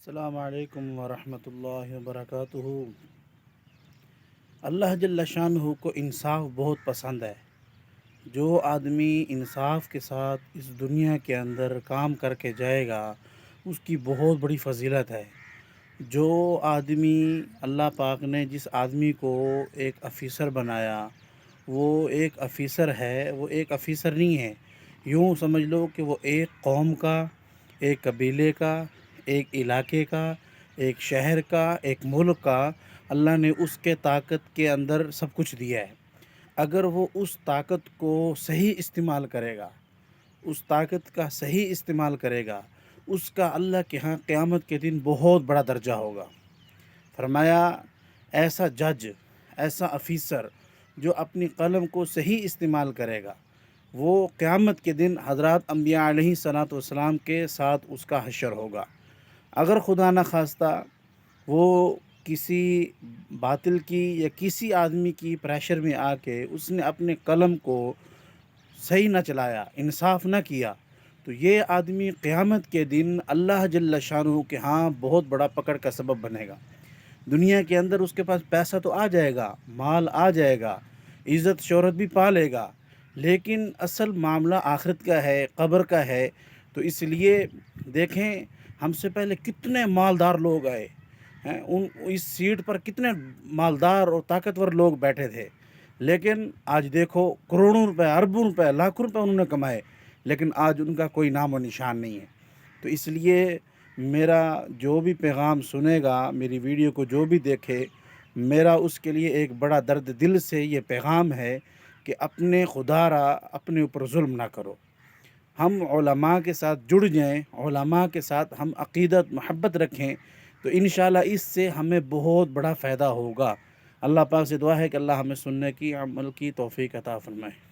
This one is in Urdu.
السلام علیکم ورحمۃ اللہ وبرکاتہ۔ اللہ جل شانہ کو انصاف بہت پسند ہے۔ جو آدمی انصاف کے ساتھ اس دنیا کے اندر کام کر کے جائے گا اس کی بہت بڑی فضیلت ہے۔ جو آدمی اللہ پاک نے جس آدمی کو ایک افیسر بنایا وہ ایک افیسر ہے، وہ ایک افیسر نہیں ہے، یوں سمجھ لو کہ وہ ایک قوم کا، ایک قبیلے کا، ایک علاقے کا، ایک شہر کا، ایک ملک کا اللہ نے اس کے طاقت کے اندر سب کچھ دیا ہے۔ اگر وہ اس طاقت کو صحیح استعمال کرے گا، اس طاقت کا صحیح استعمال کرے گا، اس کا اللہ کے ہاں قیامت کے دن بہت بڑا درجہ ہوگا۔ فرمایا ایسا جج، ایسا افیسر جو اپنی قلم کو صحیح استعمال کرے گا وہ قیامت کے دن حضرات انبیاء علیہ الصلوۃ والسلام کے ساتھ اس کا حشر ہوگا۔ اگر خدا نہ خواستہ وہ کسی باطل کی یا کسی آدمی کی پریشر میں آ کے اس نے اپنے قلم کو صحیح نہ چلایا، انصاف نہ کیا، تو یہ آدمی قیامت کے دن اللہ جل شانہ کے ہاں بہت بڑا پکڑ کا سبب بنے گا۔ دنیا کے اندر اس کے پاس پیسہ تو آ جائے گا، مال آ جائے گا، عزت شہرت بھی پا لے گا، لیکن اصل معاملہ آخرت کا ہے، قبر کا ہے۔ تو اس لیے دیکھیں ہم سے پہلے کتنے مالدار لوگ آئے ہیں، اس سیٹ پر کتنے مالدار اور طاقتور لوگ بیٹھے تھے، لیکن آج دیکھو کروڑوں روپے، اربوں روپے، لاکھوں روپے انہوں نے کمائے، لیکن آج ان کا کوئی نام و نشان نہیں ہے۔ تو اس لیے میرا جو بھی پیغام سنے گا، میری ویڈیو کو جو بھی دیکھے، میرا اس کے لیے ایک بڑا درد دل سے یہ پیغام ہے کہ اپنے خدا را اپنے اوپر ظلم نہ کرو۔ ہم علماء کے ساتھ جڑ جائیں، علماء کے ساتھ ہم عقیدت محبت رکھیں، تو انشاءاللہ اس سے ہمیں بہت بڑا فائدہ ہوگا۔ اللہ پاک سے دعا ہے کہ اللہ ہمیں سننے کی، عمل کی توفیق عطا فرمائے۔